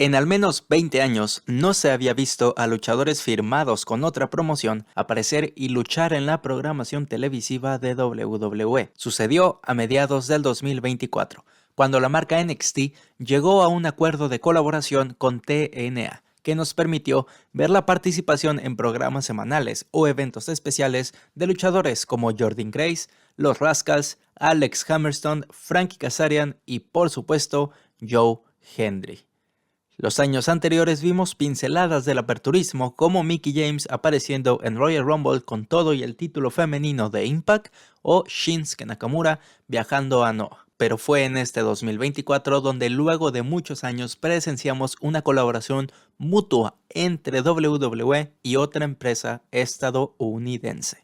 En al menos 20 años no se había visto a luchadores firmados con otra promoción aparecer y luchar en la programación televisiva de WWE. Sucedió a mediados del 2024, cuando la marca NXT llegó a un acuerdo de colaboración con TNA, que nos permitió ver la participación en programas semanales o eventos especiales de luchadores como Jordynne Grace, Los Rascals, Alex Hammerstone, Frankie Kazarian y, por supuesto, Joe Hendry. Los años anteriores vimos pinceladas del aperturismo, como Mickie James apareciendo en Royal Rumble con todo y el título femenino de Impact, o Shinsuke Nakamura viajando a Noah. Pero fue en este 2024 donde luego de muchos años presenciamos una colaboración mutua entre WWE y otra empresa estadounidense.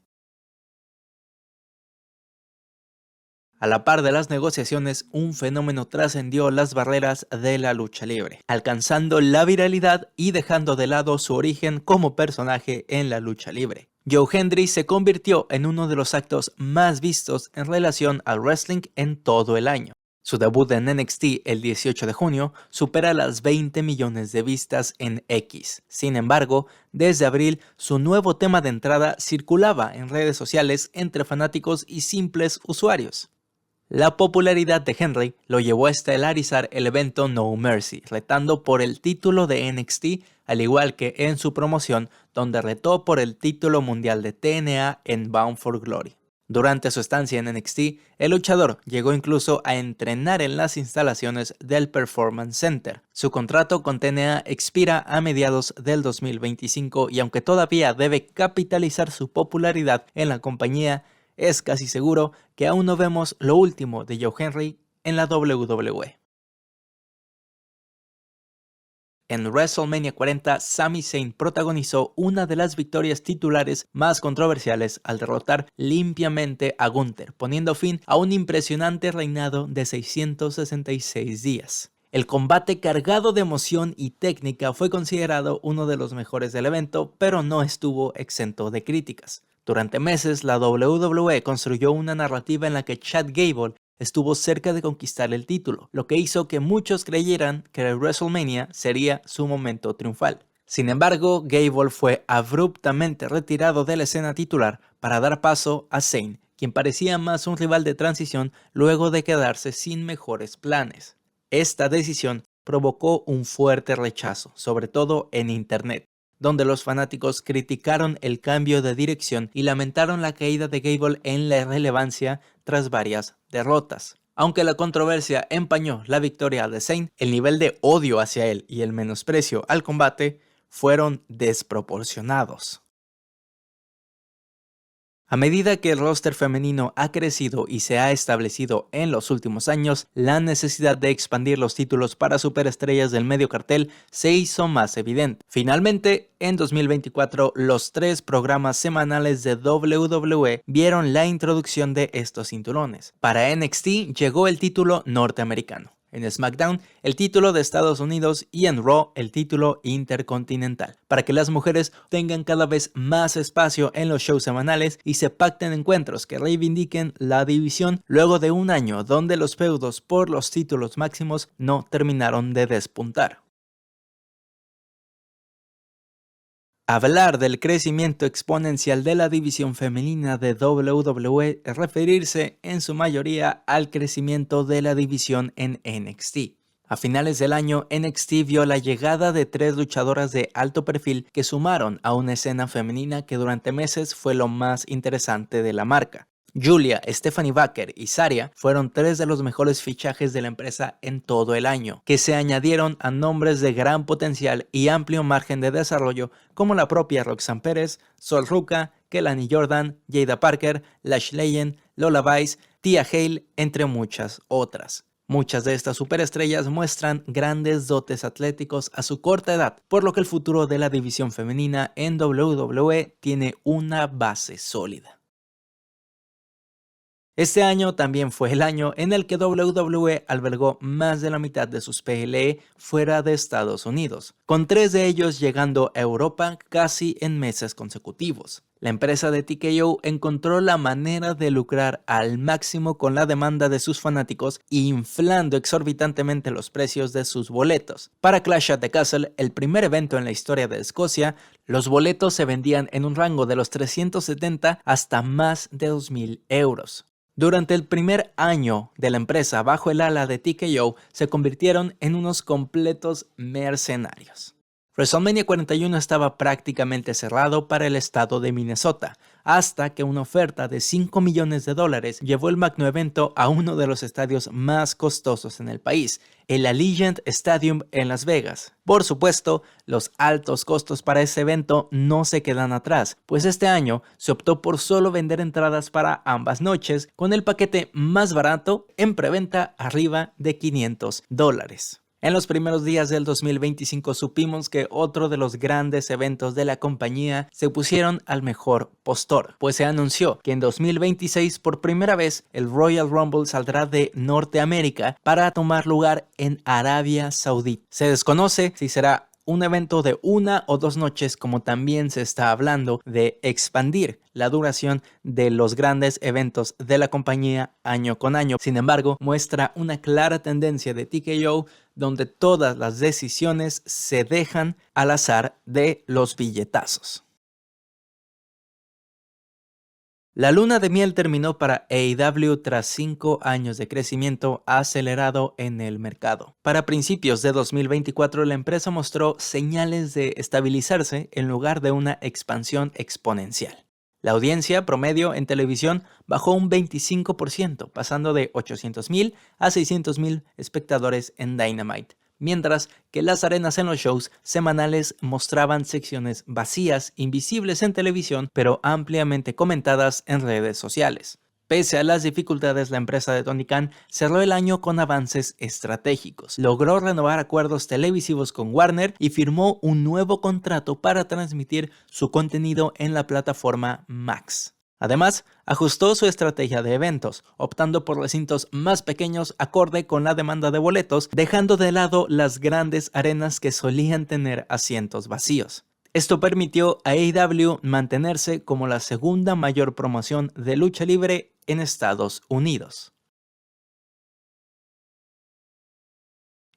A la par de las negociaciones, un fenómeno trascendió las barreras de la lucha libre, alcanzando la viralidad y dejando de lado su origen como personaje en la lucha libre. Joe Hendry se convirtió en uno de los actos más vistos en relación al wrestling en todo el año. Su debut en NXT el 18 de junio supera las 20 millones de vistas en X. Sin embargo, desde abril, su nuevo tema de entrada circulaba en redes sociales entre fanáticos y simples usuarios. La popularidad de Henry lo llevó a estelarizar el evento No Mercy, retando por el título de NXT, al igual que en su promoción, donde retó por el título mundial de TNA en Bound for Glory. Durante su estancia en NXT, el luchador llegó incluso a entrenar en las instalaciones del Performance Center. Su contrato con TNA expira a mediados del 2025 y aunque todavía debe capitalizar su popularidad en la compañía, es casi seguro que aún no vemos lo último de Joe Hendry en la WWE. En WrestleMania 40, Sami Zayn protagonizó una de las victorias titulares más controversiales al derrotar limpiamente a Gunther, poniendo fin a un impresionante reinado de 666 días. El combate cargado de emoción y técnica fue considerado uno de los mejores del evento, pero no estuvo exento de críticas. Durante meses, la WWE construyó una narrativa en la que Chad Gable estuvo cerca de conquistar el título, lo que hizo que muchos creyeran que el WrestleMania sería su momento triunfal. Sin embargo, Gable fue abruptamente retirado de la escena titular para dar paso a Zayn, quien parecía más un rival de transición luego de quedarse sin mejores planes. Esta decisión provocó un fuerte rechazo, sobre todo en Internet, donde los fanáticos criticaron el cambio de dirección y lamentaron la caída de Gable en la irrelevancia tras varias derrotas. Aunque la controversia empañó la victoria de Zayn, el nivel de odio hacia él y el menosprecio al combate fueron desproporcionados. A medida que el roster femenino ha crecido y se ha establecido en los últimos años, la necesidad de expandir los títulos para superestrellas del medio cartel se hizo más evidente. Finalmente, en 2024, los 3 programas semanales de WWE vieron la introducción de estos cinturones. Para NXT llegó el título norteamericano. En SmackDown, el título de Estados Unidos y en Raw, el título intercontinental, para que las mujeres tengan cada vez más espacio en los shows semanales y se pacten encuentros que reivindiquen la división luego de un año donde los feudos por los títulos máximos no terminaron de despuntar. Hablar del crecimiento exponencial de la división femenina de WWE es referirse en su mayoría al crecimiento de la división en NXT. A finales del año, NXT vio la llegada de 3 luchadoras de alto perfil que sumaron a una escena femenina que durante meses fue lo más interesante de la marca. Julia, Stephanie Baker y Saraya fueron 3 de los mejores fichajes de la empresa en todo el año, que se añadieron a nombres de gran potencial y amplio margen de desarrollo como la propia Roxanne Perez, Sol Ruca, Kelani Jordan, Jada Parker, Lash Legend, Lola Vice, Tia Hale, entre muchas otras. Muchas de estas superestrellas muestran grandes dotes atléticos a su corta edad, por lo que el futuro de la división femenina en WWE tiene una base sólida. Este año también fue el año en el que WWE albergó más de la mitad de sus PLE fuera de Estados Unidos, con 3 de ellos llegando a Europa casi en meses consecutivos. La empresa de TKO encontró la manera de lucrar al máximo con la demanda de sus fanáticos, inflando exorbitantemente los precios de sus boletos. Para Clash at the Castle, el primer evento en la historia de Escocia, los boletos se vendían en un rango de los 370 hasta más de 2.000 euros. Durante el primer año de la empresa bajo el ala de TKO, se convirtieron en unos completos mercenarios. WrestleMania 41 estaba prácticamente cerrado para el estado de Minnesota, hasta que una oferta de $5 millones llevó el magno evento a uno de los estadios más costosos en el país, el Allegiant Stadium en Las Vegas. Por supuesto, los altos costos para ese evento no se quedan atrás, pues este año se optó por solo vender entradas para ambas noches, con el paquete más barato en preventa arriba de $500. En los primeros días del 2025 supimos que otro de los grandes eventos de la compañía se pusieron al mejor postor, pues se anunció que en 2026 por primera vez el Royal Rumble saldrá de Norteamérica para tomar lugar en Arabia Saudita. Se desconoce si será un evento de 1 o 2 noches, como también se está hablando de expandir la duración de los grandes eventos de la compañía año con año. Sin embargo, muestra una clara tendencia de TKO donde todas las decisiones se dejan al azar de los billetazos. La luna de miel terminó para AEW tras 5 años de crecimiento acelerado en el mercado. Para principios de 2024, la empresa mostró señales de estabilizarse en lugar de una expansión exponencial. La audiencia promedio en televisión bajó un 25%, pasando de 800,000 a 600,000 espectadores en Dynamite, mientras que las arenas en los shows semanales mostraban secciones vacías, invisibles en televisión, pero ampliamente comentadas en redes sociales. Pese a las dificultades, la empresa de Tony Khan cerró el año con avances estratégicos. Logró renovar acuerdos televisivos con Warner y firmó un nuevo contrato para transmitir su contenido en la plataforma Max. Además, ajustó su estrategia de eventos, optando por recintos más pequeños acorde con la demanda de boletos, dejando de lado las grandes arenas que solían tener asientos vacíos. Esto permitió a AEW mantenerse como la segunda mayor promoción de lucha libre en Estados Unidos.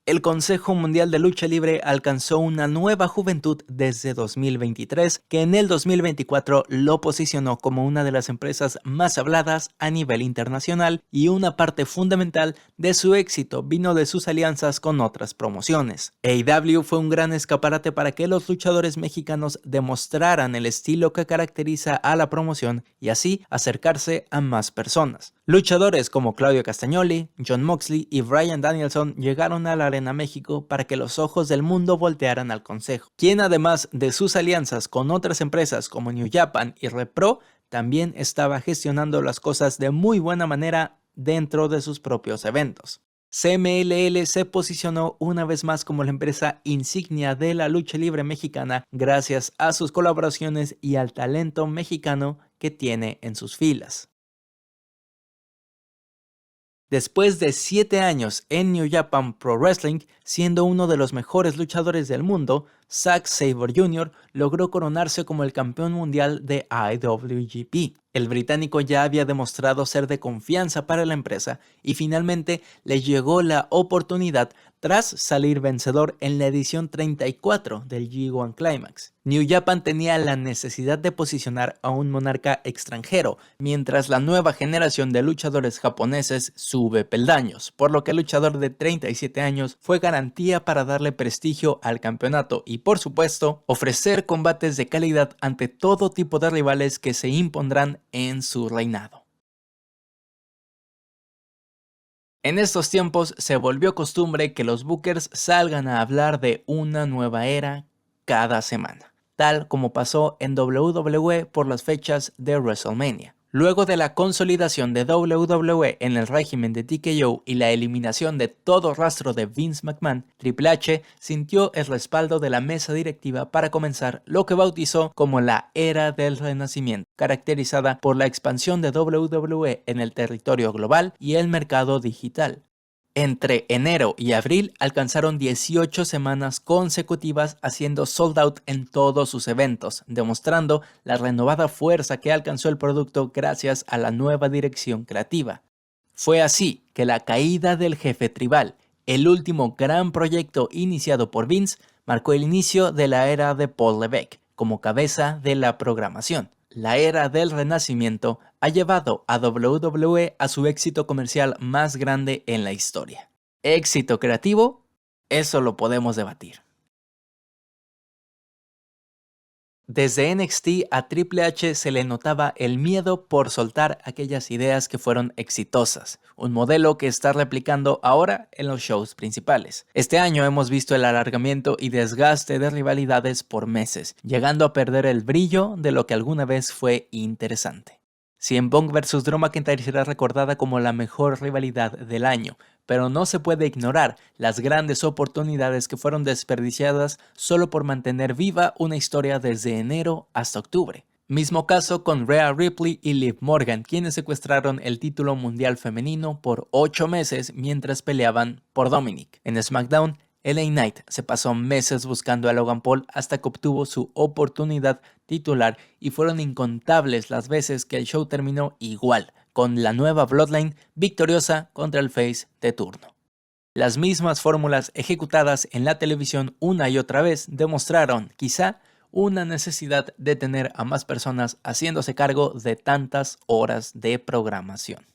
El Consejo Mundial de Lucha Libre alcanzó una nueva juventud desde 2023, que en el 2024 lo posicionó como una de las empresas más habladas a nivel internacional, y una parte fundamental de su éxito vino de sus alianzas con otras promociones. AEW fue un gran escaparate para que los luchadores mexicanos demostraran el estilo que caracteriza a la promoción y así acercarse a más personas. Luchadores como Claudio Castagnoli, Jon Moxley y Bryan Danielson llegaron a la Arena México para que los ojos del mundo voltearan al Consejo, quien además de sus alianzas con otras empresas como New Japan y Repro, también estaba gestionando las cosas de muy buena manera dentro de sus propios eventos. CMLL se posicionó una vez más como la empresa insignia de la lucha libre mexicana gracias a sus colaboraciones y al talento mexicano que tiene en sus filas. Después de 7 años en New Japan Pro Wrestling, siendo uno de los mejores luchadores del mundo, Zack Sabre Jr. logró coronarse como el campeón mundial de IWGP. El británico ya había demostrado ser de confianza para la empresa y finalmente le llegó la oportunidad tras salir vencedor en la edición 34 del G1 Climax. New Japan tenía la necesidad de posicionar a un monarca extranjero, mientras la nueva generación de luchadores japoneses sube peldaños, por lo que el luchador de 37 años fue garantía para darle prestigio al campeonato y, por supuesto, ofrecer combates de calidad ante todo tipo de rivales que se impondrán en su reinado. En estos tiempos se volvió costumbre que los bookers salgan a hablar de una nueva era cada semana, tal como pasó en WWE por las fechas de WrestleMania. Luego de la consolidación de WWE en el régimen de TKO y la eliminación de todo rastro de Vince McMahon, Triple H sintió el respaldo de la mesa directiva para comenzar lo que bautizó como la Era del Renacimiento, caracterizada por la expansión de WWE en el territorio global y el mercado digital. Entre enero y abril alcanzaron 18 semanas consecutivas haciendo sold out en todos sus eventos, demostrando la renovada fuerza que alcanzó el producto gracias a la nueva dirección creativa. Fue así que la caída del jefe tribal, el último gran proyecto iniciado por Vince, marcó el inicio de la era de Paul Levesque como cabeza de la programación. La era del renacimiento ha llevado a WWE a su éxito comercial más grande en la historia. ¿Éxito creativo? Eso lo podemos debatir. Desde NXT a Triple H se le notaba el miedo por soltar aquellas ideas que fueron exitosas, un modelo que está replicando ahora en los shows principales. Este año hemos visto el alargamiento y desgaste de rivalidades por meses, llegando a perder el brillo de lo que alguna vez fue interesante. CM Punk vs Drew McIntyre será recordada como la mejor rivalidad del año, pero no se puede ignorar las grandes oportunidades que fueron desperdiciadas solo por mantener viva una historia desde enero hasta octubre. Mismo caso con Rhea Ripley y Liv Morgan, quienes secuestraron el título mundial femenino por 8 meses mientras peleaban por Dominic. En SmackDown, LA Knight se pasó meses buscando a Logan Paul hasta que obtuvo su oportunidad titular y fueron incontables las veces que el show terminó igual, con la nueva Bloodline victoriosa contra el face de turno. Las mismas fórmulas ejecutadas en la televisión una y otra vez demostraron, quizá, una necesidad de tener a más personas haciéndose cargo de tantas horas de programación.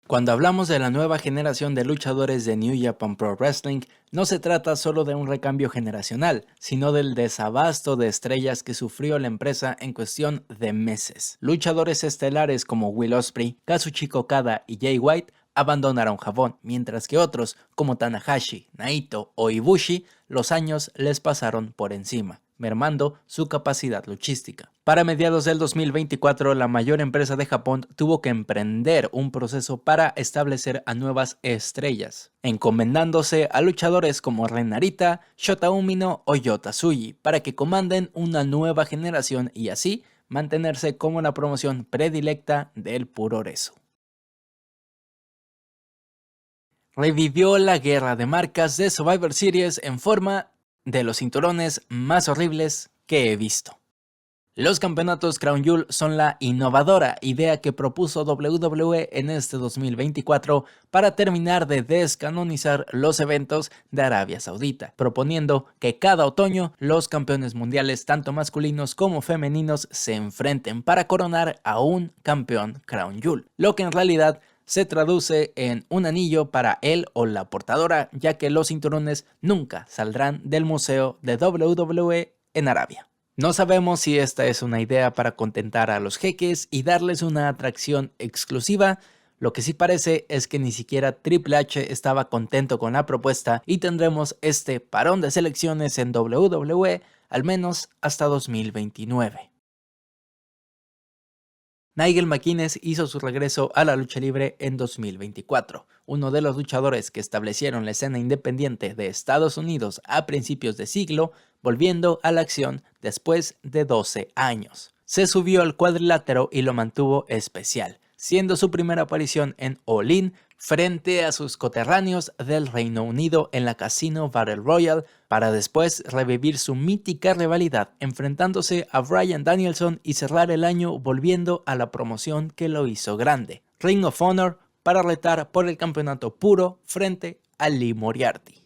Cuando hablamos de la nueva generación de luchadores de New Japan Pro Wrestling, no se trata solo de un recambio generacional, sino del desabasto de estrellas que sufrió la empresa en cuestión de meses. Luchadores estelares como Will Ospreay, Kazuchika Okada y Jay White abandonaron Japón, mientras que otros como Tanahashi, Naito o Ibushi, los años les pasaron por encima, mermando su capacidad luchística. Para mediados del 2024, la mayor empresa de Japón tuvo que emprender un proceso para establecer a nuevas estrellas, encomendándose a luchadores como Ren Narita, Shota Umino o Yota Tsuji para que comanden una nueva generación y así mantenerse como la promoción predilecta del puroresu. Revivió la guerra de marcas de Survivor Series en forma de los cinturones más horribles que he visto. Los campeonatos Crown Jewel son la innovadora idea que propuso WWE en este 2024 para terminar de descanonizar los eventos de Arabia Saudita, proponiendo que cada otoño los campeones mundiales tanto masculinos como femeninos se enfrenten para coronar a un campeón Crown Jewel, lo que en realidad se traduce en un anillo para él o la portadora, ya que los cinturones nunca saldrán del museo de WWE en Arabia. No sabemos si esta es una idea para contentar a los jeques y darles una atracción exclusiva. Lo que sí parece es que ni siquiera Triple H estaba contento con la propuesta y tendremos este parón de selecciones en WWE al menos hasta 2029. Nigel McGuinness hizo su regreso a la lucha libre en 2024, uno de los luchadores que establecieron la escena independiente de Estados Unidos a principios de siglo, volviendo a la acción después de 12 años. Se subió al cuadrilátero y lo mantuvo especial, siendo su primera aparición en All In frente a sus coterráneos del Reino Unido en la Casino Battle Royale, para después revivir su mítica rivalidad enfrentándose a Bryan Danielson y cerrar el año volviendo a la promoción que lo hizo grande, Ring of Honor, para retar por el campeonato puro frente a Lee Moriarty.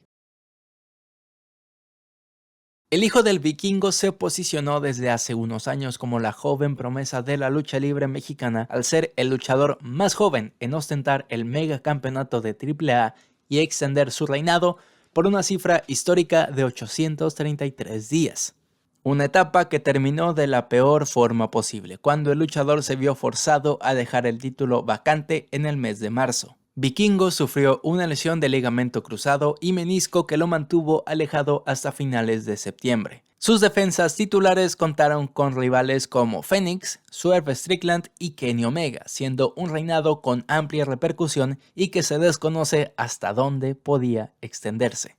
El hijo del vikingo se posicionó desde hace unos años como la joven promesa de la lucha libre mexicana al ser el luchador más joven en ostentar el mega campeonato de AAA y extender su reinado por una cifra histórica de 833 días. Una etapa que terminó de la peor forma posible, cuando el luchador se vio forzado a dejar el título vacante en el mes de marzo. Vikingo sufrió una lesión de ligamento cruzado y menisco que lo mantuvo alejado hasta finales de septiembre. Sus defensas titulares contaron con rivales como Phoenix, Swerve Strickland y Kenny Omega, siendo un reinado con amplia repercusión y que se desconoce hasta dónde podía extenderse.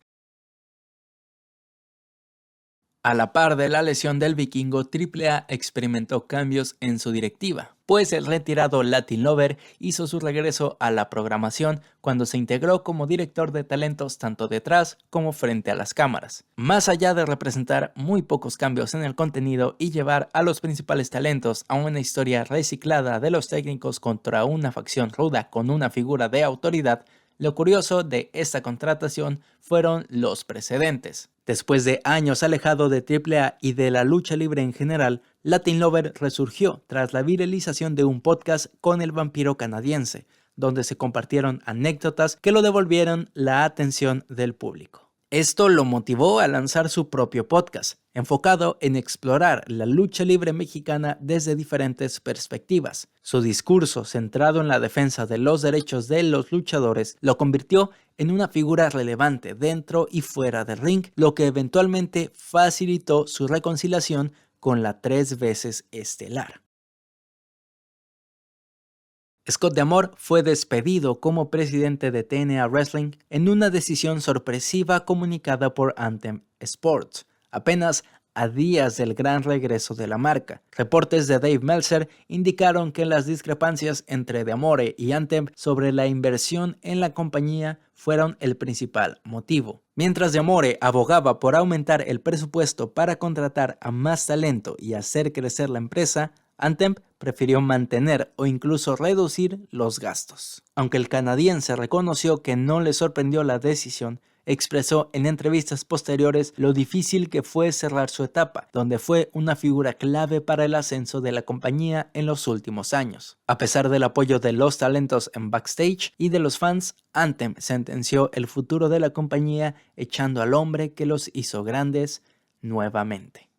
A la par de la lesión del Vikingo, AAA experimentó cambios en su directiva, pues el retirado Latin Lover hizo su regreso a la programación cuando se integró como director de talentos tanto detrás como frente a las cámaras. Más allá de representar muy pocos cambios en el contenido y llevar a los principales talentos a una historia reciclada de los técnicos contra una facción ruda con una figura de autoridad, lo curioso de esta contratación fueron los precedentes. Después de años alejado de AAA y de la lucha libre en general, Latin Lover resurgió tras la viralización de un podcast con el vampiro canadiense, donde se compartieron anécdotas que lo devolvieron la atención del público. Esto lo motivó a lanzar su propio podcast, enfocado en explorar la lucha libre mexicana desde diferentes perspectivas. Su discurso, centrado en la defensa de los derechos de los luchadores, lo convirtió en una figura relevante dentro y fuera del ring, lo que eventualmente facilitó su reconciliación con la 3 veces estelar. Scott D'Amore fue despedido como presidente de TNA Wrestling en una decisión sorpresiva comunicada por Anthem Sports, apenas a días del gran regreso de la marca. Reportes de Dave Meltzer indicaron que las discrepancias entre D'Amore y Anthem sobre la inversión en la compañía fueron el principal motivo. Mientras D'Amore abogaba por aumentar el presupuesto para contratar a más talento y hacer crecer la empresa, Anthem prefirió mantener o incluso reducir los gastos. Aunque el canadiense reconoció que no le sorprendió la decisión, expresó en entrevistas posteriores lo difícil que fue cerrar su etapa, donde fue una figura clave para el ascenso de la compañía en los últimos años. A pesar del apoyo de los talentos en backstage y de los fans, Anthem sentenció el futuro de la compañía echando al hombre que los hizo grandes nuevamente.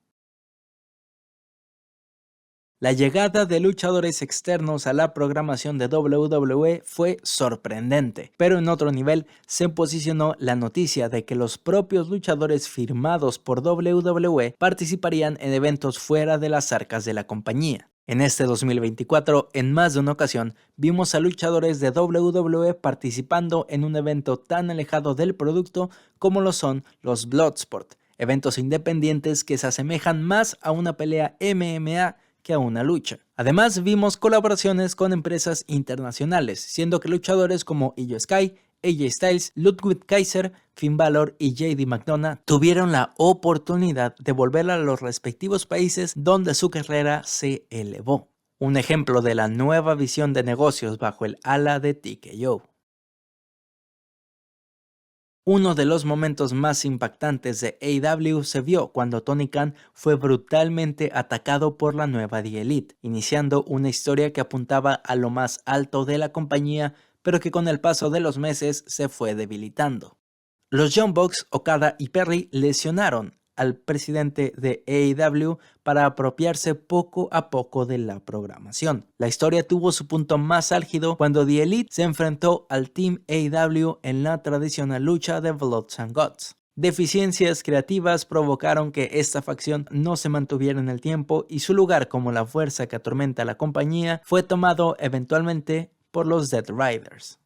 La llegada de luchadores externos a la programación de WWE fue sorprendente, pero en otro nivel se posicionó la noticia de que los propios luchadores firmados por WWE participarían en eventos fuera de las arcas de la compañía. En este 2024, en más de una ocasión, vimos a luchadores de WWE participando en un evento tan alejado del producto como lo son los Bloodsport, eventos independientes que se asemejan más a una pelea MMA que a una lucha. Además, vimos colaboraciones con empresas internacionales, siendo que luchadores como Io Sky, AJ Styles, Ludwig Kaiser, Finn Balor y JD McDonough tuvieron la oportunidad de volver a los respectivos países donde su carrera se elevó. Un ejemplo de la nueva visión de negocios bajo el ala de TKO. Uno de los momentos más impactantes de AEW se vio cuando Tony Khan fue brutalmente atacado por la nueva The Elite, iniciando una historia que apuntaba a lo más alto de la compañía, pero que con el paso de los meses se fue debilitando. Los Young Bucks, Okada y Perry lesionaron al presidente de AEW para apropiarse poco a poco de la programación. La historia tuvo su punto más álgido cuando The Elite se enfrentó al Team AEW en la tradicional lucha de Bloods and Guts. Deficiencias creativas provocaron que esta facción no se mantuviera en el tiempo y su lugar como la fuerza que atormenta a la compañía fue tomado eventualmente por los Dead Riders.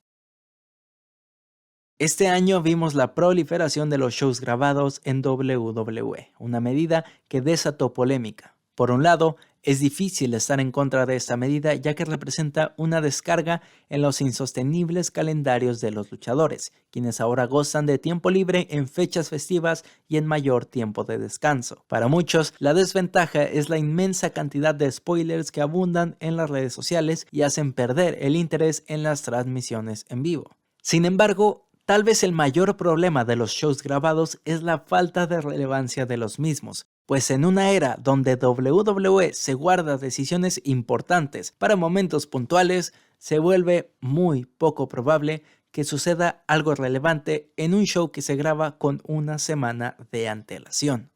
Este año vimos la proliferación de los shows grabados en WWE, una medida que desató polémica. Por un lado, es difícil estar en contra de esta medida ya que representa una descarga en los insostenibles calendarios de los luchadores, quienes ahora gozan de tiempo libre en fechas festivas y en mayor tiempo de descanso. Para muchos, la desventaja es la inmensa cantidad de spoilers que abundan en las redes sociales y hacen perder el interés en las transmisiones en vivo. Sin embargo, tal vez el mayor problema de los shows grabados es la falta de relevancia de los mismos, pues en una era donde WWE se guarda decisiones importantes para momentos puntuales, se vuelve muy poco probable que suceda algo relevante en un show que se graba con una semana de antelación.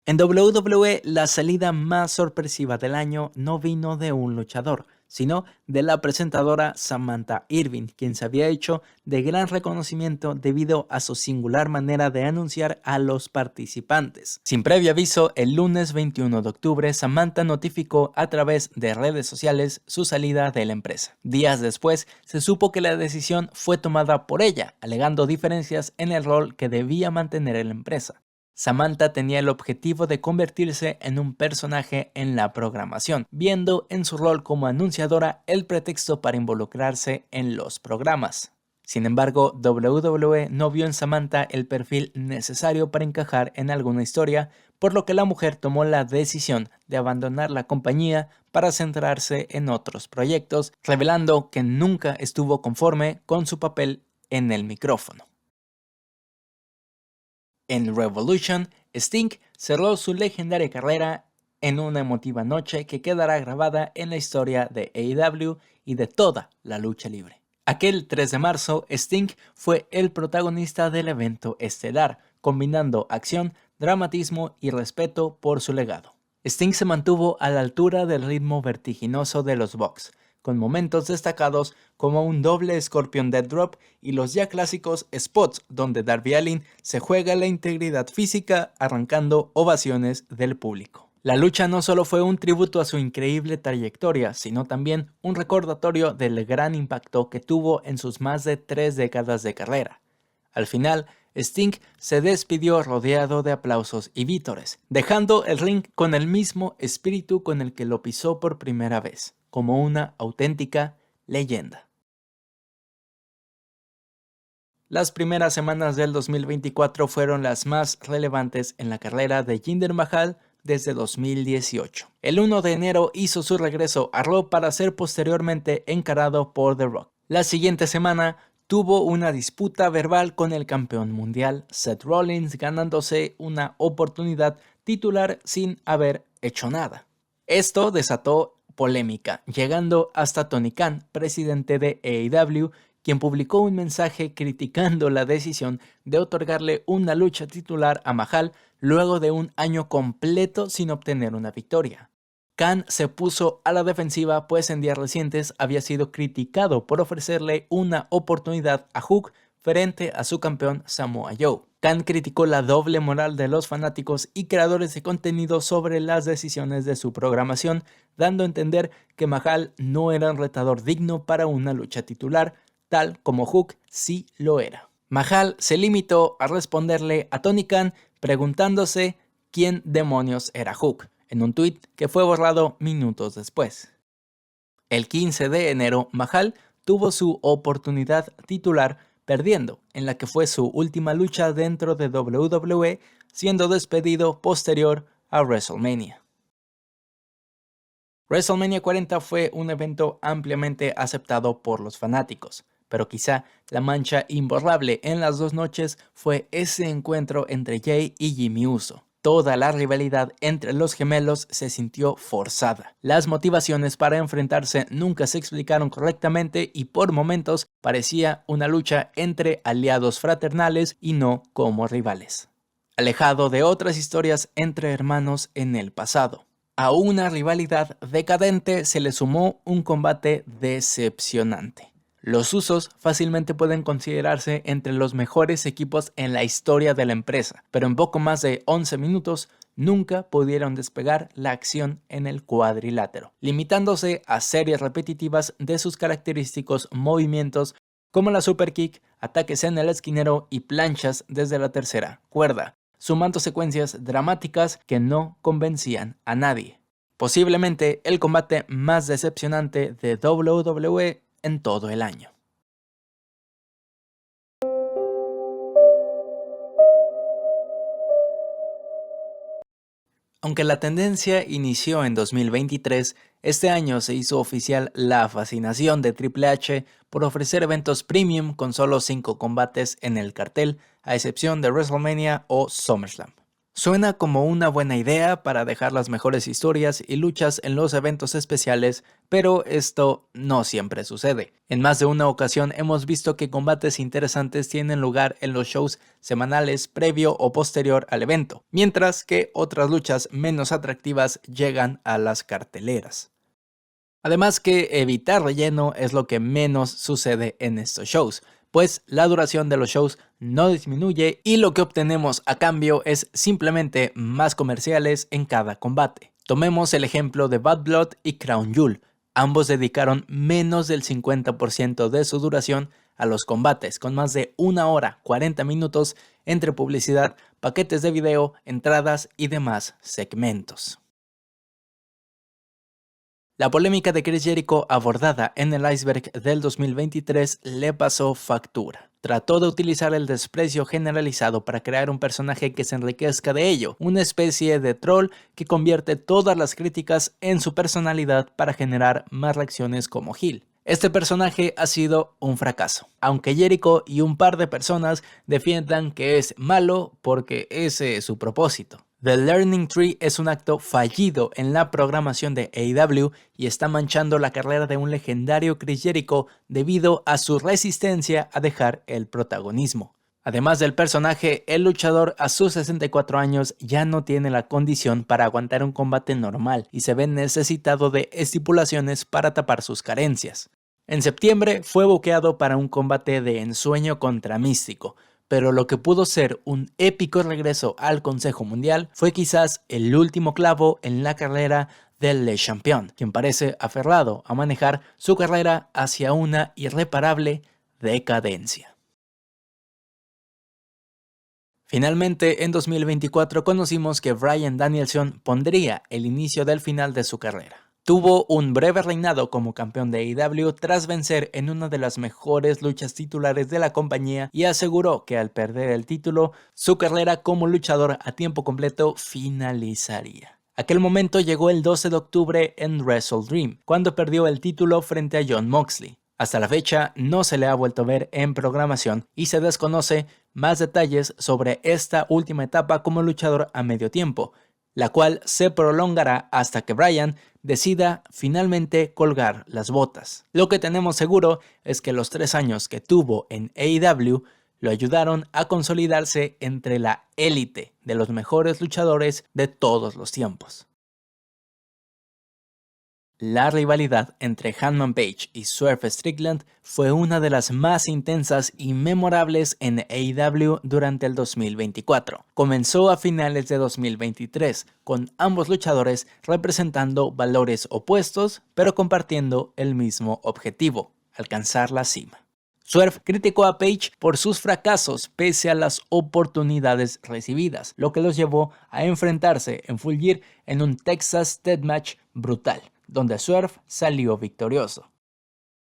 En WWE, la salida más sorpresiva del año no vino de un luchador, sino de la presentadora Samantha Irvin, quien se había hecho de gran reconocimiento debido a su singular manera de anunciar a los participantes. Sin previo aviso, el lunes 21 de octubre, Samantha notificó a través de redes sociales su salida de la empresa. Días después, se supo que la decisión fue tomada por ella, alegando diferencias en el rol que debía mantener en la empresa. Samantha tenía el objetivo de convertirse en un personaje en la programación, viendo en su rol como anunciadora el pretexto para involucrarse en los programas. Sin embargo, WWE no vio en Samantha el perfil necesario para encajar en alguna historia, por lo que la mujer tomó la decisión de abandonar la compañía para centrarse en otros proyectos, revelando que nunca estuvo conforme con su papel en el micrófono. En Revolution, Sting cerró su legendaria carrera en una emotiva noche que quedará grabada en la historia de AEW y de toda la lucha libre. Aquel 3 de marzo, Sting fue el protagonista del evento estelar, combinando acción, dramatismo y respeto por su legado. Sting se mantuvo a la altura del ritmo vertiginoso de los Bucks, con momentos destacados como un doble Scorpion Death Drop y los ya clásicos spots donde Darby Allin se juega la integridad física arrancando ovaciones del público. La lucha no solo fue un tributo a su increíble trayectoria, sino también un recordatorio del gran impacto que tuvo en sus más de 3 décadas de carrera. Al final, Sting se despidió rodeado de aplausos y vítores, dejando el ring con el mismo espíritu con el que lo pisó por primera vez, como una auténtica leyenda. Las primeras semanas del 2024 fueron las más relevantes en la carrera de Jinder Mahal desde 2018. El 1 de enero hizo su regreso a Raw para ser posteriormente encarado por The Rock. La siguiente semana tuvo una disputa verbal con el campeón mundial Seth Rollins, ganándose una oportunidad titular sin haber hecho nada. Esto desató polémica, llegando hasta Tony Khan, presidente de AEW, quien publicó un mensaje criticando la decisión de otorgarle una lucha titular a Mahal luego de un año completo sin obtener una victoria. Khan se puso a la defensiva, pues en días recientes había sido criticado por ofrecerle una oportunidad a Hook frente a su campeón Samoa Joe. Khan criticó la doble moral de los fanáticos y creadores de contenido sobre las decisiones de su programación, dando a entender que Mahal no era un retador digno para una lucha titular, tal como Hook sí lo era. Mahal se limitó a responderle a Tony Khan preguntándose quién demonios era Hook, en un tuit que fue borrado minutos después. El 15 de enero, Mahal tuvo su oportunidad titular perdiendo, en la que fue su última lucha dentro de WWE, siendo despedido posterior a WrestleMania. WrestleMania 40 fue un evento ampliamente aceptado por los fanáticos, pero quizá la mancha imborrable en las dos noches fue ese encuentro entre Jay y Jimmy Uso. Toda la rivalidad entre los gemelos se sintió forzada. Las motivaciones para enfrentarse nunca se explicaron correctamente y por momentos parecía una lucha entre aliados fraternales y no como rivales. Alejado de otras historias entre hermanos en el pasado. A una rivalidad decadente se le sumó un combate decepcionante. Los Usos fácilmente pueden considerarse entre los mejores equipos en la historia de la empresa, pero en poco más de 11 minutos nunca pudieron despegar la acción en el cuadrilátero, limitándose a series repetitivas de sus característicos movimientos como la super kick, ataques en el esquinero y planchas desde la tercera cuerda, sumando secuencias dramáticas que no convencían a nadie. Posiblemente el combate más decepcionante de WWE en todo el año. Aunque la tendencia inició en 2023, este año se hizo oficial la fascinación de Triple H por ofrecer eventos premium con solo 5 combates en el cartel, a excepción de WrestleMania o SummerSlam. Suena como una buena idea para dejar las mejores historias y luchas en los eventos especiales, pero esto no siempre sucede. En más de una ocasión hemos visto que combates interesantes tienen lugar en los shows semanales previo o posterior al evento, mientras que otras luchas menos atractivas llegan a las carteleras. Además que evitar relleno es lo que menos sucede en estos shows, pues la duración de los shows no disminuye y lo que obtenemos a cambio es simplemente más comerciales en cada combate. Tomemos el ejemplo de Bad Blood y Crown Jewel. Ambos dedicaron menos del 50% de su duración a los combates, con más de 1 hora 40 minutos entre publicidad, paquetes de video, entradas y demás segmentos. La polémica de Chris Jericho abordada en el Iceberg del 2023 le pasó factura. Trató de utilizar el desprecio generalizado para crear un personaje que se enriquezca de ello, una especie de troll que convierte todas las críticas en su personalidad para generar más reacciones como Heel. Este personaje ha sido un fracaso, aunque Jericho y un par de personas defiendan que es malo porque ese es su propósito. The Learning Tree es un acto fallido en la programación de AEW y está manchando la carrera de un legendario Chris Jericho debido a su resistencia a dejar el protagonismo. Además del personaje, el luchador a sus 64 años ya no tiene la condición para aguantar un combate normal y se ve necesitado de estipulaciones para tapar sus carencias. En septiembre fue buqueado para un combate de ensueño contra Místico, pero lo que pudo ser un épico regreso al Consejo Mundial fue quizás el último clavo en la carrera del Le Champion, quien parece aferrado a manejar su carrera hacia una irreparable decadencia. Finalmente, en 2024 conocimos que Bryan Danielson pondría el inicio del final de su carrera. Tuvo un breve reinado como campeón de AEW tras vencer en una de las mejores luchas titulares de la compañía y aseguró que al perder el título, su carrera como luchador a tiempo completo finalizaría. Aquel momento llegó el 12 de octubre en Wrestle Dream, cuando perdió el título frente a Jon Moxley. Hasta la fecha no se le ha vuelto a ver en programación y se desconoce más detalles sobre esta última etapa como luchador a medio tiempo, la cual se prolongará hasta que Bryan decida finalmente colgar las botas. Lo que tenemos seguro es que los 3 años que tuvo en AEW lo ayudaron a consolidarse entre la élite de los mejores luchadores de todos los tiempos. La rivalidad entre Hangman Page y Swerve Strickland fue una de las más intensas y memorables en AEW durante el 2024. Comenzó a finales de 2023, con ambos luchadores representando valores opuestos, pero compartiendo el mismo objetivo: alcanzar la cima. Swerve criticó a Page por sus fracasos pese a las oportunidades recibidas, lo que los llevó a enfrentarse en Full Gear en un Texas Deathmatch brutal, donde Swerve salió victorioso.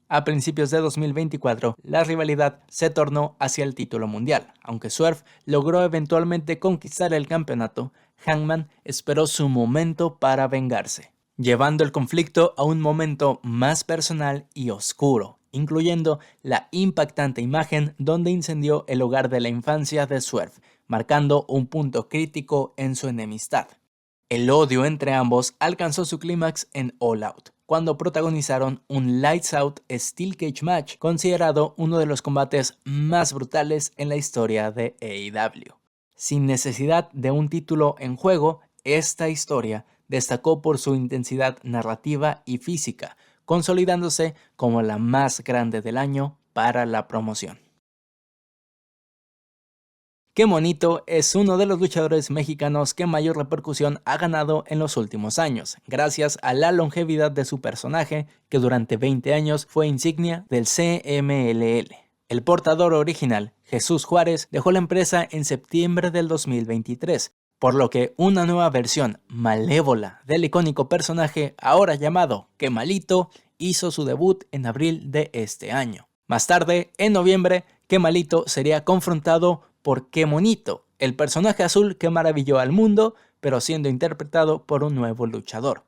A principios de 2024, la rivalidad se tornó hacia el título mundial. Aunque Swerve logró eventualmente conquistar el campeonato, Hangman esperó su momento para vengarse, llevando el conflicto a un momento más personal y oscuro, incluyendo la impactante imagen donde incendió el hogar de la infancia de Swerve, marcando un punto crítico en su enemistad. El odio entre ambos alcanzó su clímax en All Out, cuando protagonizaron un Lights Out Steel Cage Match, considerado uno de los combates más brutales en la historia de AEW. Sin necesidad de un título en juego, esta historia destacó por su intensidad narrativa y física, consolidándose como la más grande del año para la promoción. Qué Monito es uno de los luchadores mexicanos que mayor repercusión ha ganado en los últimos años, gracias a la longevidad de su personaje, que durante 20 años fue insignia del CMLL. El portador original, Jesús Juárez, dejó la empresa en septiembre del 2023, por lo que una nueva versión malévola del icónico personaje, ahora llamado Qué Malito, hizo su debut en abril de este año. Más tarde, en noviembre, Qué Malito sería confrontado por Qué Monito, el personaje azul que maravilló al mundo, pero siendo interpretado por un nuevo luchador,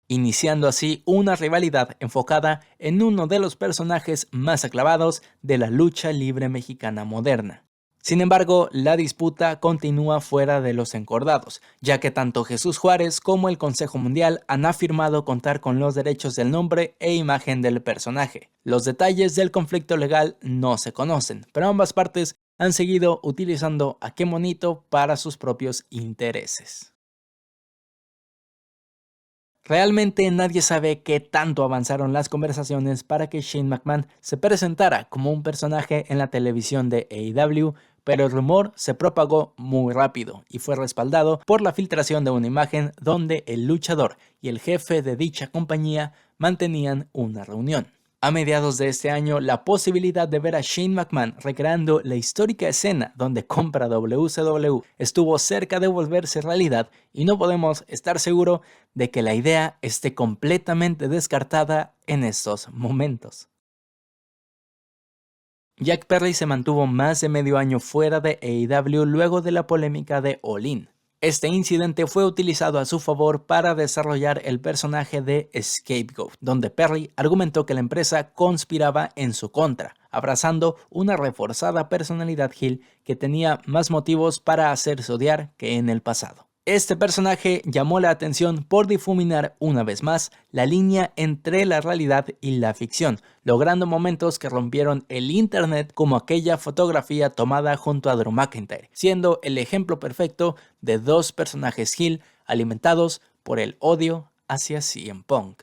iniciando así una rivalidad enfocada en uno de los personajes más aclamados de la lucha libre mexicana moderna. Sin embargo, la disputa continúa fuera de los encordados, ya que tanto Jesús Juárez como el Consejo Mundial han afirmado contar con los derechos del nombre e imagen del personaje. Los detalles del conflicto legal no se conocen, pero ambas partes han seguido utilizando a Qué Monito para sus propios intereses. Realmente nadie sabe qué tanto avanzaron las conversaciones para que Shane McMahon se presentara como un personaje en la televisión de AEW, pero el rumor se propagó muy rápido y fue respaldado por la filtración de una imagen donde el luchador y el jefe de dicha compañía mantenían una reunión. A mediados de este año, la posibilidad de ver a Shane McMahon recreando la histórica escena donde compra WCW estuvo cerca de volverse realidad y no podemos estar seguros de que la idea esté completamente descartada en estos momentos. Jack Perry se mantuvo más de medio año fuera de AEW luego de la polémica de All In. Este incidente fue utilizado a su favor para desarrollar el personaje de Scapegoat, donde Perry argumentó que la empresa conspiraba en su contra, abrazando una reforzada personalidad heel que tenía más motivos para hacerse odiar que en el pasado. Este personaje llamó la atención por difuminar una vez más la línea entre la realidad y la ficción, logrando momentos que rompieron el internet como aquella fotografía tomada junto a Drew McIntyre, siendo el ejemplo perfecto de dos personajes heel alimentados por el odio hacia CM Punk.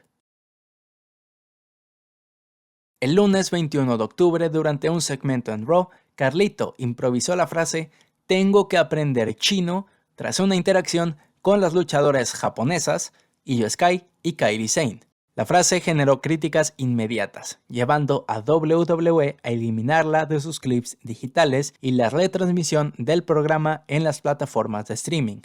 El lunes 21 de octubre, durante un segmento en Raw, Carlito improvisó la frase "tengo que aprender chino" tras una interacción con las luchadoras japonesas Io Sky y Kairi Sane. La frase generó críticas inmediatas, llevando a WWE a eliminarla de sus clips digitales y la retransmisión del programa en las plataformas de streaming.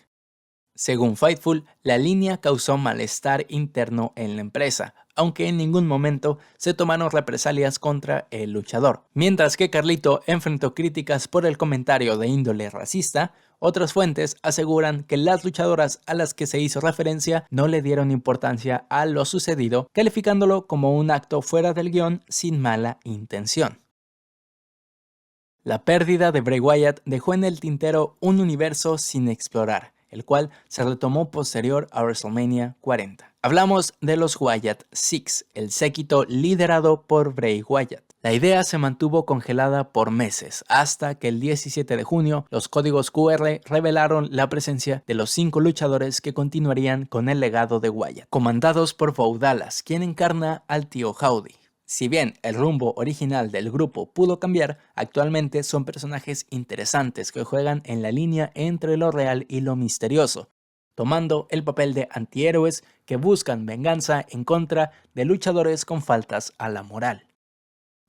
Según Fightful, la línea causó malestar interno en la empresa, aunque en ningún momento se tomaron represalias contra el luchador. Mientras que Carlito enfrentó críticas por el comentario de índole racista, otras fuentes aseguran que las luchadoras a las que se hizo referencia no le dieron importancia a lo sucedido, calificándolo como un acto fuera del guión sin mala intención. La pérdida de Bray Wyatt dejó en el tintero un universo sin explorar, el cual se retomó posterior a WrestleMania 40. Hablamos de los Wyatt Six, el séquito liderado por Bray Wyatt. La idea se mantuvo congelada por meses, hasta que el 17 de junio los códigos QR revelaron la presencia de los 5 luchadores que continuarían con el legado de Wyatt, comandados por Bo Dallas, quien encarna al tío Howdy. Si bien el rumbo original del grupo pudo cambiar, actualmente son personajes interesantes que juegan en la línea entre lo real y lo misterioso, tomando el papel de antihéroes que buscan venganza en contra de luchadores con faltas a la moral.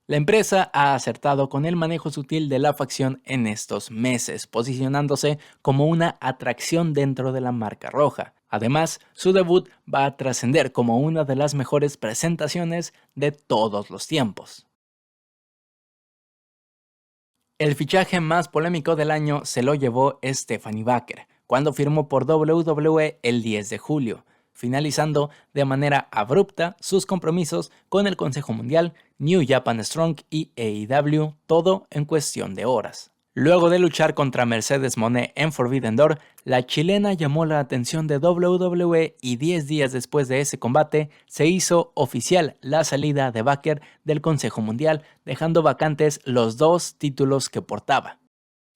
La empresa ha acertado con el manejo sutil de la facción en estos meses, posicionándose como una atracción dentro de la marca roja. Además, su debut va a trascender como una de las mejores presentaciones de todos los tiempos. El fichaje más polémico del año se lo llevó Stephanie Baker, cuando firmó por WWE el 10 de julio, finalizando de manera abrupta sus compromisos con el Consejo Mundial, New Japan Strong y AEW, todo en cuestión de horas. Luego de luchar contra Mercedes Moné en Forbidden Door, la chilena llamó la atención de WWE y 10 días después de ese combate se hizo oficial la salida de Baker del Consejo Mundial, dejando vacantes los 2 títulos que portaba.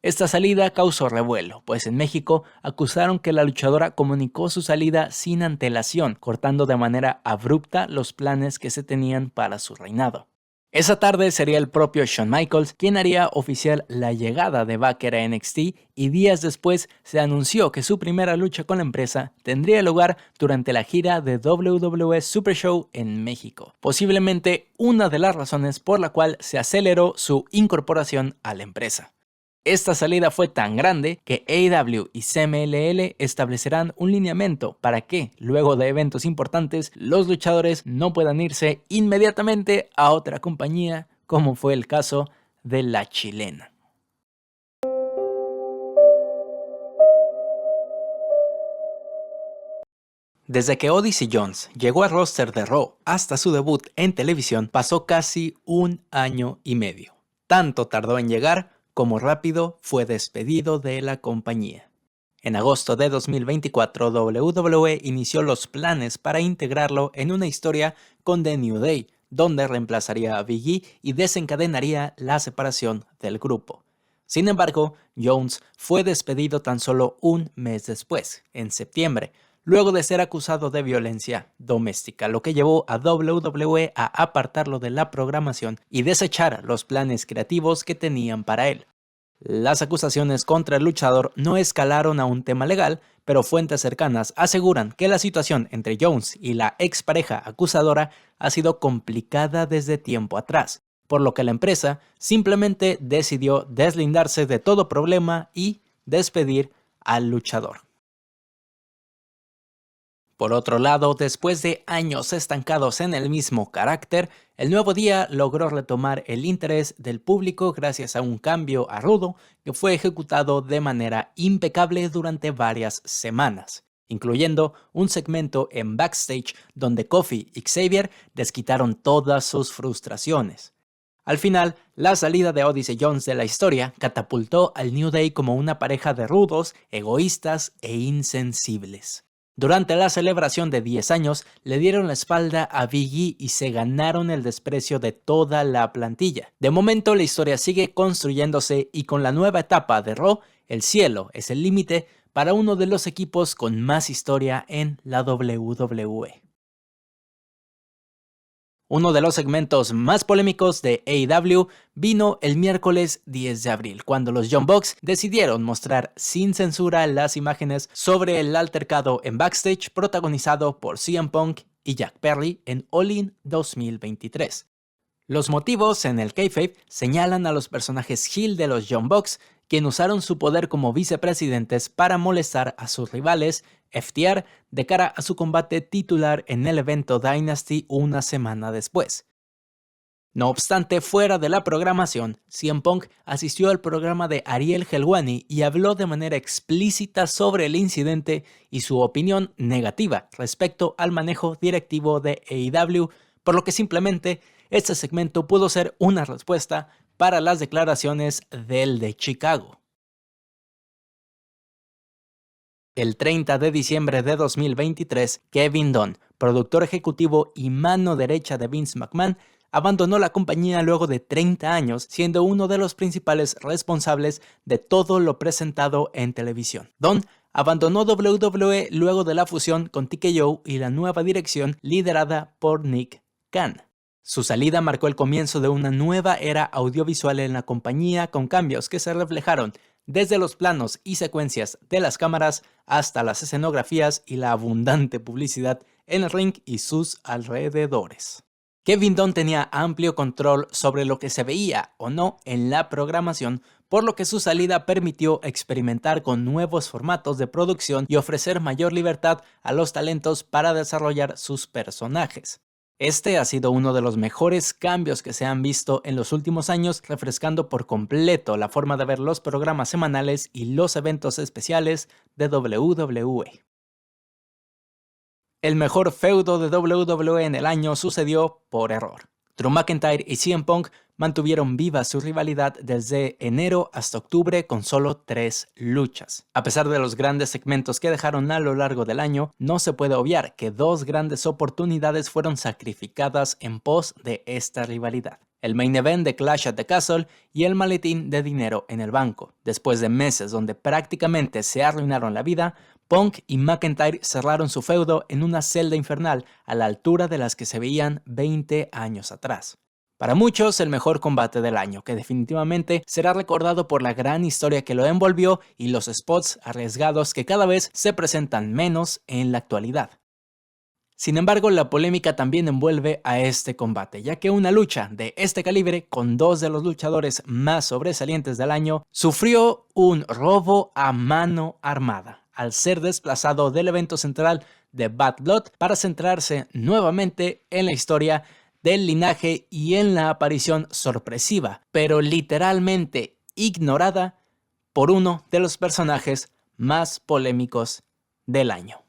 Esta salida causó revuelo, pues en México acusaron que la luchadora comunicó su salida sin antelación, cortando de manera abrupta los planes que se tenían para su reinado. Esa tarde sería el propio Shawn Michaels quien haría oficial la llegada de Baker a NXT y días después se anunció que su primera lucha con la empresa tendría lugar durante la gira de WWE Super Show en México, posiblemente una de las razones por la cual se aceleró su incorporación a la empresa. Esta salida fue tan grande que AEW y CMLL establecerán un lineamiento para que, luego de eventos importantes, los luchadores no puedan irse inmediatamente a otra compañía, como fue el caso de la chilena. Desde que Odyssey Jones llegó al roster de Raw hasta su debut en televisión, pasó casi 1 año y medio. Tanto tardó en llegar como rápido fue despedido de la compañía. En agosto de 2024, WWE inició los planes para integrarlo en una historia con The New Day, donde reemplazaría a Big E y desencadenaría la separación del grupo. Sin embargo, Jones fue despedido tan solo un mes después, en septiembre, luego de ser acusado de violencia doméstica, lo que llevó a WWE a apartarlo de la programación y desechar los planes creativos que tenían para él. Las acusaciones contra el luchador no escalaron a un tema legal, pero fuentes cercanas aseguran que la situación entre Jones y la expareja acusadora ha sido complicada desde tiempo atrás, por lo que la empresa simplemente decidió deslindarse de todo problema y despedir al luchador. Por otro lado, después de años estancados en el mismo carácter, el nuevo día logró retomar el interés del público gracias a un cambio a rudo que fue ejecutado de manera impecable durante varias semanas, incluyendo un segmento en backstage donde Kofi y Xavier desquitaron todas sus frustraciones. Al final, la salida de Odyssey Jones de la historia catapultó al New Day como una pareja de rudos, egoístas e insensibles. Durante la celebración de 10 años, le dieron la espalda a Big E y se ganaron el desprecio de toda la plantilla. De momento, la historia sigue construyéndose y con la nueva etapa de Raw, el cielo es el límite para uno de los equipos con más historia en la WWE. Uno de los segmentos más polémicos de AEW vino el miércoles 10 de abril, cuando los Young Bucks decidieron mostrar sin censura las imágenes sobre el altercado en backstage protagonizado por CM Punk y Jack Perry en All In 2023. Los motivos en el kayfabe señalan a los personajes heel de los Young Bucks, quienes usaron su poder como vicepresidentes para molestar a sus rivales, FTR, de cara a su combate titular en el evento Dynasty una semana después. No obstante, fuera de la programación, CM Punk asistió al programa de Ariel Helwani y habló de manera explícita sobre el incidente y su opinión negativa respecto al manejo directivo de AEW, por lo que simplemente este segmento pudo ser una respuesta para las declaraciones del de Chicago. El 30 de diciembre de 2023, Kevin Dunn, productor ejecutivo y mano derecha de Vince McMahon, abandonó la compañía luego de 30 años, siendo uno de los principales responsables de todo lo presentado en televisión. Dunn abandonó WWE luego de la fusión con TKO y la nueva dirección liderada por Nick Khan. Su salida marcó el comienzo de una nueva era audiovisual en la compañía, con cambios que se reflejaron desde los planos y secuencias de las cámaras hasta las escenografías y la abundante publicidad en el ring y sus alrededores. Kevin Dunn tenía amplio control sobre lo que se veía o no en la programación, por lo que su salida permitió experimentar con nuevos formatos de producción y ofrecer mayor libertad a los talentos para desarrollar sus personajes. Este ha sido uno de los mejores cambios que se han visto en los últimos años, refrescando por completo la forma de ver los programas semanales y los eventos especiales de WWE. El mejor feudo de WWE en el año sucedió por error. Drew McIntyre y CM Punk mantuvieron viva su rivalidad desde enero hasta octubre con solo 3 luchas. A pesar de los grandes segmentos que dejaron a lo largo del año, no se puede obviar que 2 grandes oportunidades fueron sacrificadas en pos de esta rivalidad. El main event de Clash at the Castle y el maletín de dinero en el banco. Después de meses donde prácticamente se arruinaron la vida, Punk y McIntyre cerraron su feudo en una celda infernal a la altura de las que se veían 20 años atrás. Para muchos, el mejor combate del año, que definitivamente será recordado por la gran historia que lo envolvió y los spots arriesgados que cada vez se presentan menos en la actualidad. Sin embargo, la polémica también envuelve a este combate, ya que una lucha de este calibre, con 2 de los luchadores más sobresalientes del año, sufrió un robo a mano armada, al ser desplazado del evento central de Bad Blood para centrarse nuevamente en la historia del linaje y en la aparición sorpresiva, pero literalmente ignorada, por uno de los personajes más polémicos del año.